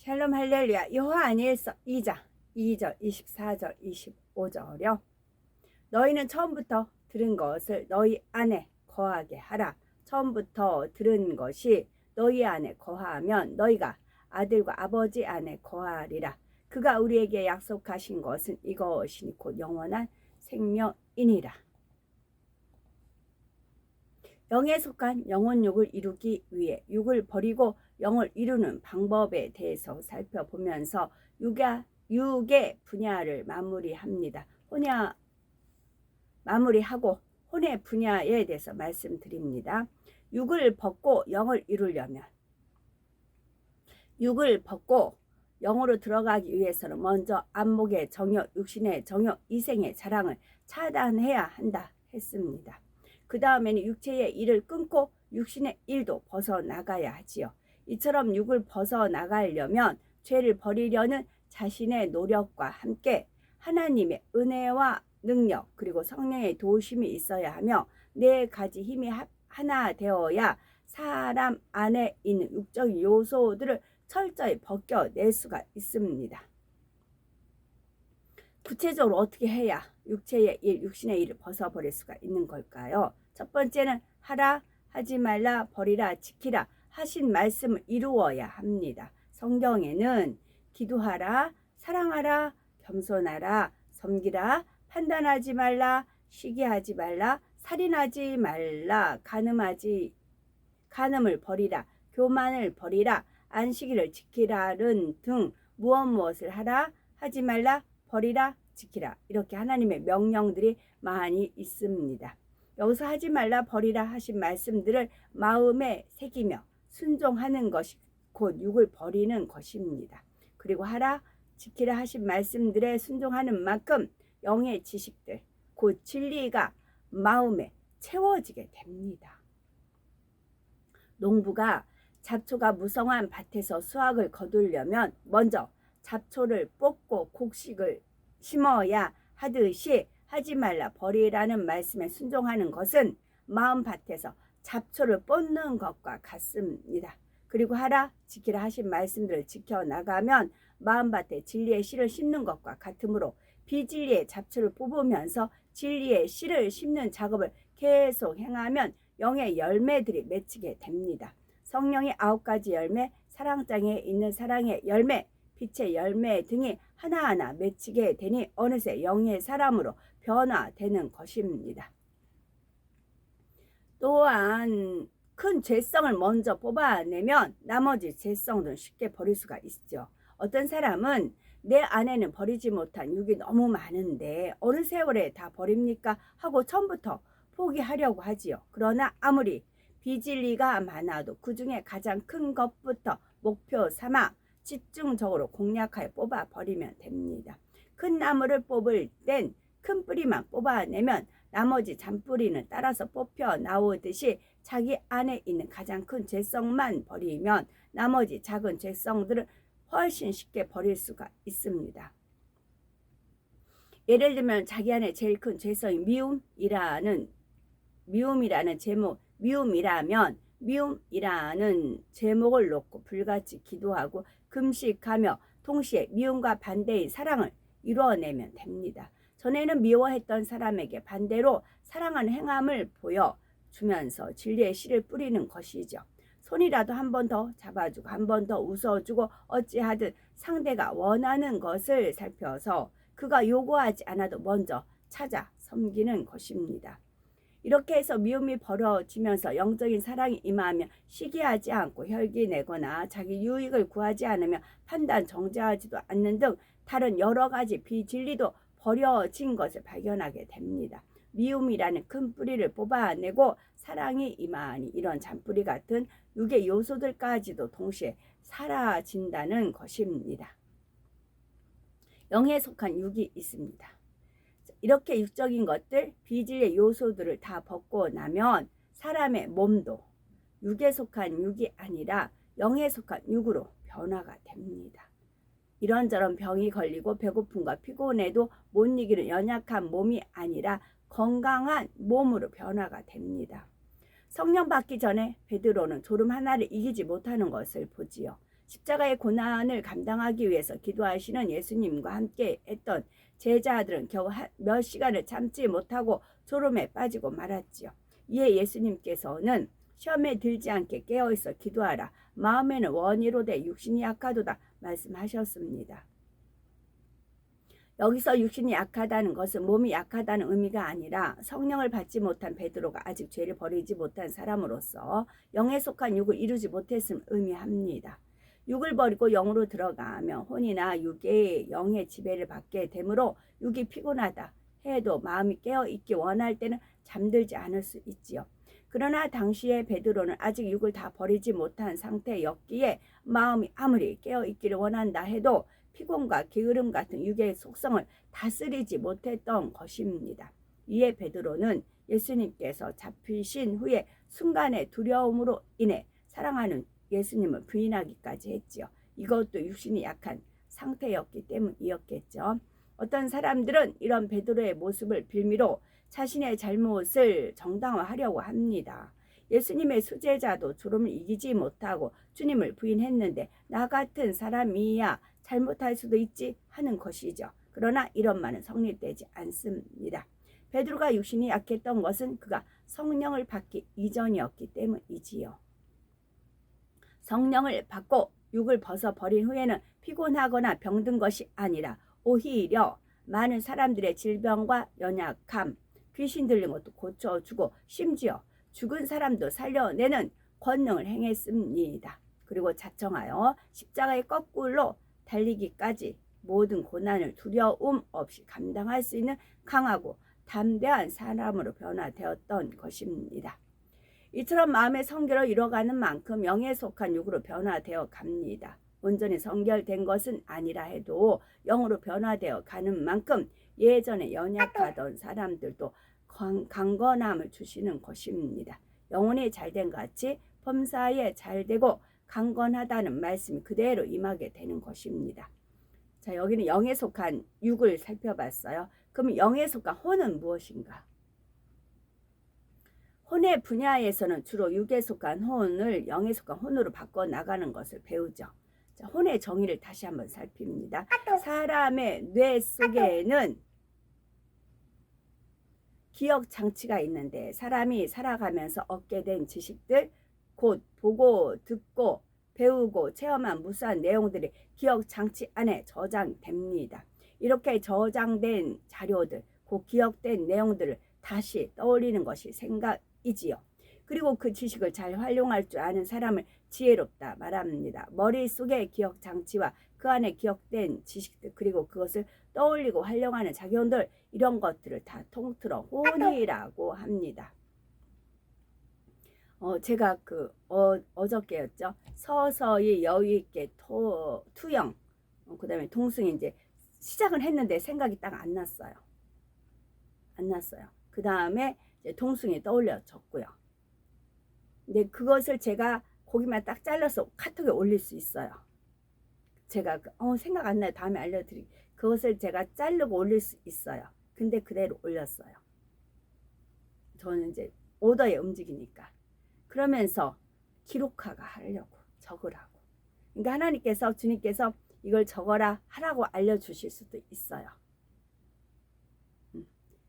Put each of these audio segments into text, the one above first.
샬롬 할렐루야. 요한일서 2장 2절 24절 25절이요. 너희는 처음부터 들은 것을 너희 안에 거하게 하라. 처음부터 들은 것이 너희 안에 거하면 너희가 아들과 아버지 안에 거하리라. 그가 우리에게 약속하신 것은 이것이니 곧 영원한 생명이니라. 영에 속한 영혼육을 이루기 위해 육을 버리고 영을 이루는 방법에 대해서 살펴보면서 육의 분야를 마무리하고 혼의 분야에 대해서 말씀드립니다. 육을 벗고 영을 이루려면, 육을 벗고 영으로 들어가기 위해서는 먼저 안목의 정욕, 육신의 정욕, 이생의 자랑을 차단해야 한다 했습니다. 그 다음에는 육체의 일을 끊고 육신의 일도 벗어나가야 하지요. 이처럼 육을 벗어나가려면 죄를 버리려는 자신의 노력과 함께 하나님의 은혜와 능력 그리고 성령의 도우심이 있어야 하며 네 가지 힘이 하나 되어야 사람 안에 있는 육적 요소들을 철저히 벗겨낼 수가 있습니다. 구체적으로 어떻게 해야 육체의 일, 육신의 일을 벗어버릴 수가 있는 걸까요? 첫 번째는 하라, 하지 말라, 버리라, 지키라 하신 말씀을 이루어야 합니다. 성경에는 기도하라, 사랑하라, 겸손하라, 섬기라, 판단하지 말라, 시기하지 말라, 살인하지 말라, 간음을 버리라, 교만을 버리라, 안식일을 지키라는 등 무엇을 하라, 하지 말라, 버리라, 지키라 이렇게 하나님의 명령들이 많이 있습니다. 여기서 하지 말라, 버리라 하신 말씀들을 마음에 새기며 순종하는 것이 곧 육을 버리는 것입니다. 그리고 하라, 지키라 하신 말씀들에 순종하는 만큼 영의 지식들, 곧 진리가 마음에 채워지게 됩니다. 농부가 잡초가 무성한 밭에서 수확을 거두려면 먼저 잡초를 뽑고 곡식을 심어야 하듯이 하지 말라, 버리라는 말씀에 순종하는 것은 마음밭에서 잡초를 뽑는 것과 같습니다. 그리고 하라, 지키라 하신 말씀들을 지켜나가면 마음밭에 진리의 씨를 심는 것과 같으므로 비진리의 잡초를 뽑으면서 진리의 씨를 심는 작업을 계속 행하면 영의 열매들이 맺히게 됩니다. 성령의 9가지 열매, 사랑장에 있는 사랑의 열매, 빛의 열매 등이 하나하나 맺히게 되니 어느새 영의 사람으로 변화되는 것입니다. 또한 큰 죄성을 먼저 뽑아내면 나머지 죄성들은 쉽게 버릴 수가 있죠. 어떤 사람은 내 안에는 버리지 못한 육이 너무 많은데 어느 세월에 다 버립니까? 하고 처음부터 포기하려고 하지요. 그러나 아무리 비진리가 많아도 그 중에 가장 큰 것부터 목표 삼아 집중적으로 공략하여 뽑아버리면 됩니다. 큰 나무를 뽑을 땐 큰 뿌리만 뽑아내면 나머지 잔뿌리는 따라서 뽑혀 나오듯이 자기 안에 있는 가장 큰 죄성만 버리면 나머지 작은 죄성들을 훨씬 쉽게 버릴 수가 있습니다. 예를 들면 자기 안에 제일 큰 죄성이 미움이라는 제목을 놓고 불같이 기도하고 금식하며 동시에 미움과 반대의 사랑을 이루어내면 됩니다. 전에는 미워했던 사람에게 반대로 사랑하는 행함을 보여주면서 진리의 씨를 뿌리는 것이죠. 손이라도 한 번 더 잡아주고 한 번 더 웃어주고 어찌하든 상대가 원하는 것을 살펴서 그가 요구하지 않아도 먼저 찾아 섬기는 것입니다. 이렇게 해서 미움이 벌어지면서 영적인 사랑이 임하면 시기하지 않고 혈기 내거나 자기 유익을 구하지 않으며 판단 정죄하지도 않는 등 다른 여러 가지 비진리도 버려진 것을 발견하게 됩니다. 미움이라는 큰 뿌리를 뽑아내고 사랑이 임하니 이런 잔뿌리 같은 육의 요소들까지도 동시에 사라진다는 것입니다. 영에 속한 육이 있습니다. 이렇게 육적인 것들, 비진리의 요소들을 다 벗고 나면 사람의 몸도 육에 속한 육이 아니라 영에 속한 육으로 변화가 됩니다. 이런저런 병이 걸리고 배고픔과 피곤해도 못 이기는 연약한 몸이 아니라 건강한 몸으로 변화가 됩니다. 성령 받기 전에 베드로는 졸음 하나를 이기지 못하는 것을 보지요. 십자가의 고난을 감당하기 위해서 기도하시는 예수님과 함께 했던 제자들은 겨우 몇 시간을 참지 못하고 졸음에 빠지고 말았지요. 이에 예수님께서는 시험에 들지 않게 깨어있어 기도하라. 마음에는 원이로되 육신이 약하도다 말씀하셨습니다. 여기서 육신이 약하다는 것은 몸이 약하다는 의미가 아니라 성령을 받지 못한 베드로가 아직 죄를 버리지 못한 사람으로서 영에 속한 육을 이루지 못했음을 의미합니다. 육을 버리고 영으로 들어가면 혼이나 육의 영의 지배를 받게 되므로 육이 피곤하다 해도 마음이 깨어있기 원할 때는 잠들지 않을 수 있지요. 그러나 당시에 베드로는 아직 육을 다 버리지 못한 상태였기에 마음이 아무리 깨어있기를 원한다 해도 피곤과 게으름 같은 육의 속성을 다스리지 못했던 것입니다. 이에 베드로는 예수님께서 잡히신 후에 순간의 두려움으로 인해 사랑하는 예수님을 부인하기까지 했지요. 이것도 육신이 약한 상태였기 때문이었겠죠. 어떤 사람들은 이런 베드로의 모습을 빌미로 자신의 잘못을 정당화하려고 합니다. 예수님의 수제자도 졸음을 이기지 못하고 주님을 부인했는데 나 같은 사람이야 잘못할 수도 있지 하는 것이죠. 그러나 이런 말은 성립되지 않습니다. 베드로가 육신이 약했던 것은 그가 성령을 받기 이전이었기 때문이지요. 성령을 받고 육을 벗어버린 후에는 피곤하거나 병든 것이 아니라 오히려 많은 사람들의 질병과 연약함, 귀신 들린 것도 고쳐주고 심지어 죽은 사람도 살려내는 권능을 행했습니다. 그리고 자청하여 십자가의 거꾸로 달리기까지 모든 고난을 두려움 없이 감당할 수 있는 강하고 담대한 사람으로 변화되었던 것입니다. 이처럼 마음의 성결을 이뤄가는 만큼 영에 속한 육으로 변화되어 갑니다. 온전히 성결된 것은 아니라 해도 영으로 변화되어 가는 만큼 예전에 연약하던 사람들도 강건함을 주시는 것입니다. 영혼이 잘된 같이 범사에 잘되고 강건하다는 말씀이 그대로 임하게 되는 것입니다. 자, 여기는 영에 속한 육을 살펴봤어요. 그럼 영에 속한 혼은 무엇인가? 혼의 분야에서는 주로 육에 속한 혼을 영에 속한 혼으로 바꿔 나가는 것을 배우죠. 자, 혼의 정의를 다시 한번 살핍니다. 사람의 뇌 속에는 기억 장치가 있는데 사람이 살아가면서 얻게 된 지식들, 곧 보고 듣고 배우고 체험한 무수한 내용들이 기억 장치 안에 저장됩니다. 이렇게 저장된 자료들, 그 기억된 내용들을 다시 떠올리는 것이 생각이지요. 그리고 그 지식을 잘 활용할 줄 아는 사람을 지혜롭다 말합니다. 머릿속의 기억 장치와 그 안에 기억된 지식들, 그리고 그것을 떠올리고 활용하는 작용들, 이런 것들을 다 통틀어 혼이라고 합니다. 제가 어저께였죠. 서서히 여유 있게 투영, 그 다음에 동승이 이제 시작은 했는데 생각이 딱 안 났어요. 그 다음에 동승이 떠올려졌고요. 근데 그것을 제가 거기만 딱 잘라서 카톡에 올릴 수 있어요. 제가 생각 안 나요. 다음에 알려드릴게요. 그것을 제가 자르고 올릴 수 있어요. 근데 그대로 올렸어요. 저는 이제 오더에 움직이니까. 그러면서 기록화가 하려고, 적으라고. 그러니까 하나님께서, 주님께서 이걸 적어라 하라고 알려주실 수도 있어요.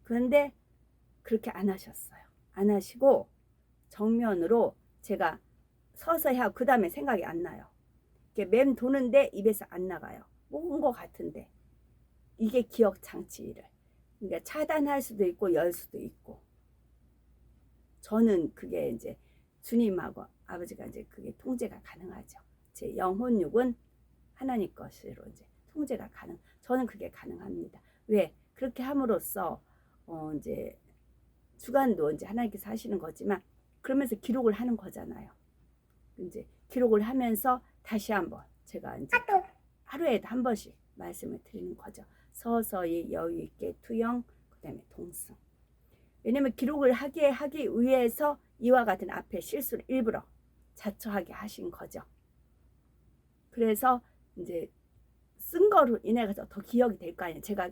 그런데 그렇게 안 하셨어요. 안 하시고 정면으로 제가 서서히 하고 그 다음에 생각이 안 나요. 이렇게 맴 도는데 입에서 안 나가요. 먹은 것 같은데. 이게 기억 장치를. 그러니까 차단할 수도 있고 열 수도 있고. 저는 그게 이제 주님하고 아버지가 이제 그게 통제가 가능하죠. 제 영혼육은 하나님 것으로 이제 통제가 저는 그게 가능합니다. 왜? 그렇게 함으로써 이제 주관도 이제 하나님께서 하시는 거지만 그러면서 기록을 하는 거잖아요. 이제 기록을 하면서 다시 한번 제가 이제 하루에도 한 번씩 말씀을 드리는 거죠. 서서히 여유 있게 투영, 그다음에 동승. 왜냐면 기록을 하기 위해서 이와 같은 앞에 실수를 일부러 자처하게 하신 거죠. 그래서 이제 쓴 거로 인해서 더 기억이 될 거 아니에요. 제가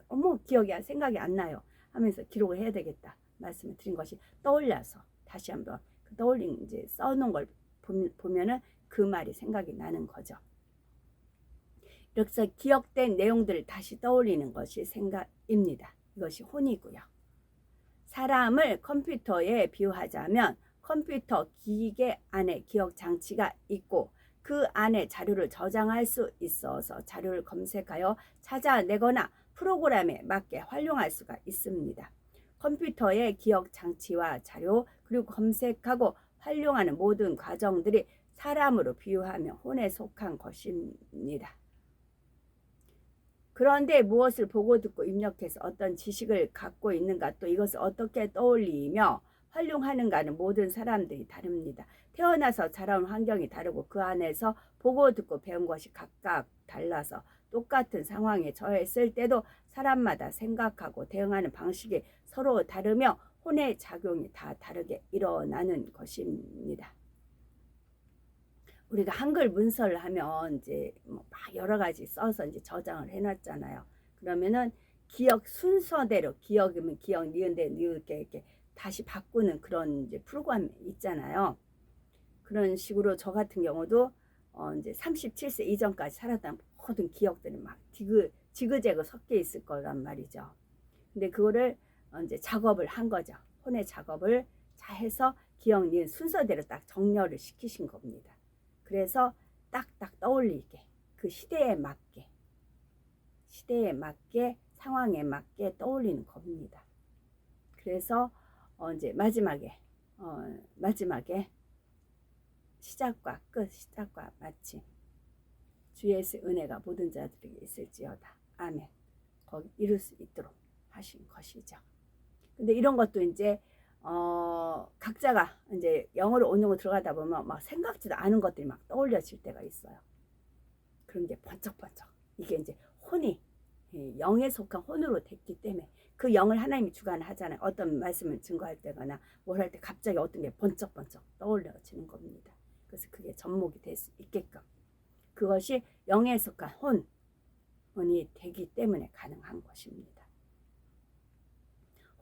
생각이 안 나요 하면서 기록을 해야 되겠다 말씀을 드린 것이 떠올려서 다시 한번 떠올린 이제 써놓은 걸 보면은 그 말이 생각이 나는 거죠. 그래서 기억된 내용들을 다시 떠올리는 것이 생각입니다. 이것이 혼이고요. 사람을 컴퓨터에 비유하자면 컴퓨터 기계 안에 기억 장치가 있고 그 안에 자료를 저장할 수 있어서 자료를 검색하여 찾아내거나 프로그램에 맞게 활용할 수가 있습니다. 컴퓨터의 기억 장치와 자료 그리고 검색하고 활용하는 모든 과정들이 사람으로 비유하며 혼에 속한 것입니다. 그런데 무엇을 보고 듣고 입력해서 어떤 지식을 갖고 있는가 또 이것을 어떻게 떠올리며 활용하는가는 모든 사람들이 다릅니다. 태어나서 자라온 환경이 다르고 그 안에서 보고 듣고 배운 것이 각각 달라서 똑같은 상황에 처했을 때도 사람마다 생각하고 대응하는 방식이 서로 다르며 혼의 작용이 다 다르게 일어나는 것입니다. 우리가 한글 문서를 하면 이제 막 여러 가지 써서 이제 저장을 해놨잖아요. 그러면은 기억 순서대로 기억이면 기억, 니은데 니은 이렇게 다시 바꾸는 그런 이제 프로그램 있잖아요. 그런 식으로 저 같은 경우도 이제 37세 이전까지 살았던 모든 기억들이 막 지그재그 섞여 있을 거란 말이죠. 근데 그거를 이제 작업을 한 거죠. 혼의 작업을 잘 해서 기억, 니은 순서대로 딱 정렬을 시키신 겁니다. 그래서 딱딱 떠올리게 그 시대에 맞게 상황에 맞게 떠올리는 겁니다. 그래서 이제 마지막에 시작과 끝 시작과 마침 주 예수의 은혜가 모든 자들에게 있을지어다. 아멘. 거기 이룰 수 있도록 하신 것이죠. 근데 이런 것도 이제 각자가 이제 영어로 온영어 들어가다 보면 막 생각지도 않은 것들이 막 떠올려질 때가 있어요. 그런 게 번쩍번쩍 이게 이제 혼이 영에 속한 혼으로 됐기 때문에 그 영을 하나님이 주관하잖아요. 어떤 말씀을 증거할 때거나 뭘 할 때 갑자기 어떤 게 번쩍번쩍 떠올려지는 겁니다. 그래서 그게 접목이 될 수 있게끔 그것이 영에 속한 혼이 되기 때문에 가능한 것입니다.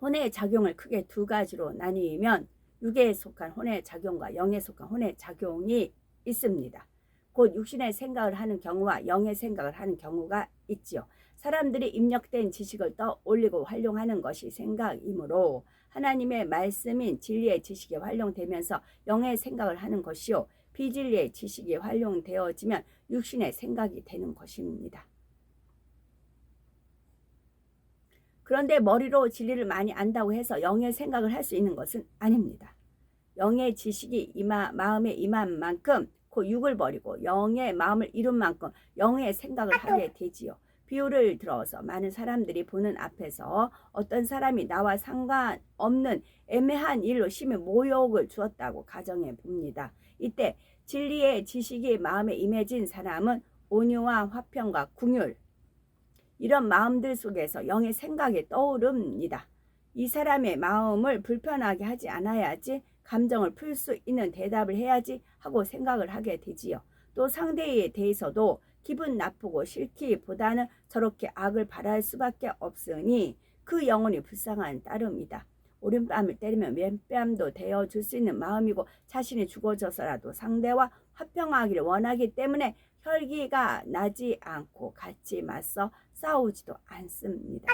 혼의 작용을 크게 두 가지로 나뉘면 육에 속한 혼의 작용과 영에 속한 혼의 작용이 있습니다. 곧 육신의 생각을 하는 경우와 영의 생각을 하는 경우가 있지요. 사람들이 입력된 지식을 떠올리고 활용하는 것이 생각이므로 하나님의 말씀인 진리의 지식이 활용되면서 영의 생각을 하는 것이요. 비진리의 지식이 활용되어지면 육신의 생각이 되는 것입니다. 그런데 머리로 진리를 많이 안다고 해서 영의 생각을 할 수 있는 것은 아닙니다. 영의 지식이 마음에 임한 만큼 그 육을 버리고 영의 마음을 이룬 만큼 영의 생각을 하게 되지요. 비유를 들어서 많은 사람들이 보는 앞에서 어떤 사람이 나와 상관없는 애매한 일로 심히 모욕을 주었다고 가정해 봅니다. 이때 진리의 지식이 마음에 임해진 사람은 온유와 화평과 긍휼 이런 마음들 속에서 영의 생각이 떠오릅니다. 이 사람의 마음을 불편하게 하지 않아야지 감정을 풀 수 있는 대답을 해야지 하고 생각을 하게 되지요. 또 상대에 대해서도 기분 나쁘고 싫기보다는 저렇게 악을 바랄 수밖에 없으니 그 영혼이 불쌍한 따름이다. 오른뺨을 때리면 왼뺨도 대어줄 수 있는 마음이고 자신이 죽어져서라도 상대와 화평하기를 원하기 때문에 혈기가 나지 않고 같이 맞서 싸우지도 않습니다.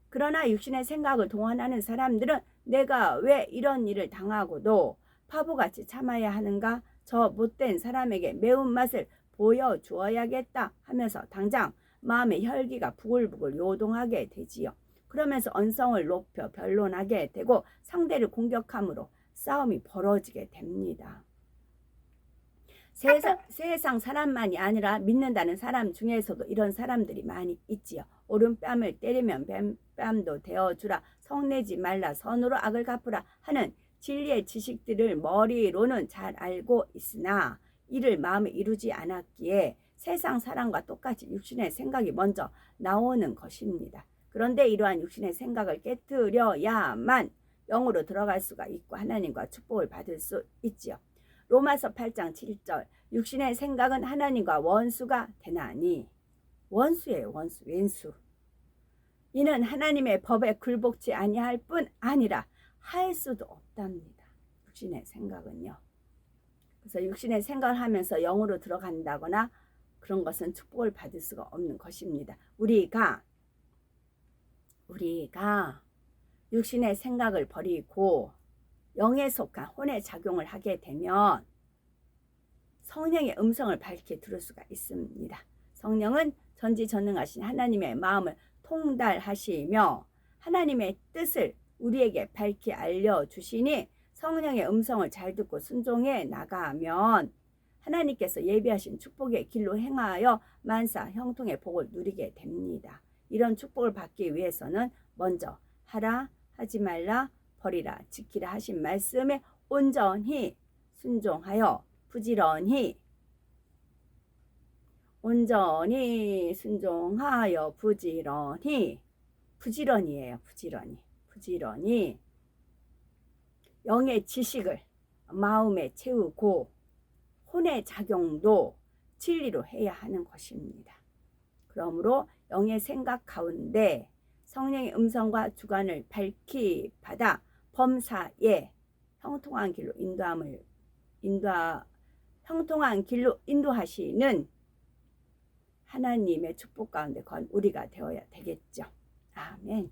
그러나 육신의 생각을 동원하는 사람들은 내가 왜 이런 일을 당하고도 바보같이 참아야 하는가? 저 못된 사람에게 매운맛을 보여주어야겠다 하면서 당장 마음의 혈기가 부글부글 요동하게 되지요. 그러면서 언성을 높여 변론하게 되고 상대를 공격함으로 싸움이 벌어지게 됩니다. 세상 사람만이 아니라 믿는다는 사람 중에서도 이런 사람들이 많이 있지요. 오른뺨을 때리면 왼뺨도 대어주라, 성내지 말라, 선으로 악을 갚으라 하는 진리의 지식들을 머리로는 잘 알고 있으나 이를 마음에 이루지 않았기에 세상 사람과 똑같이 육신의 생각이 먼저 나오는 것입니다. 그런데 이러한 육신의 생각을 깨트려야만 영으로 들어갈 수가 있고 하나님과 축복을 받을 수 있지요. 로마서 8장 7절 육신의 생각은 하나님과 원수가 되나니 원수예요. 원수, 왼수. 이는 하나님의 법에 굴복치 아니할 뿐 아니라 할 수도 없답니다. 육신의 생각은요. 그래서 육신의 생각을 하면서 영으로 들어간다거나 그런 것은 축복을 받을 수가 없는 것입니다. 우리가 육신의 생각을 버리고 영에 속한 혼의 작용을 하게 되면 성령의 음성을 밝히 들을 수가 있습니다. 성령은 전지전능하신 하나님의 마음을 통달하시며 하나님의 뜻을 우리에게 밝히 알려주시니 성령의 음성을 잘 듣고 순종해 나가면 하나님께서 예비하신 축복의 길로 행하여 만사 형통의 복을 누리게 됩니다. 이런 축복을 받기 위해서는 먼저 하라, 하지 말라, 버리라, 지키라 하신 말씀에 온전히 순종하여 부지런히 순종하여 부지런히예요. 부지런히 영의 지식을 마음에 채우고 혼의 작용도 진리로 해야 하는 것입니다. 그러므로 영의 생각 가운데 성령의 음성과 주관을 밝히 받아 범사에 형통한 길로 인도하시는 하나님의 축복 가운데 건 우리가 되어야 되겠죠. 아멘.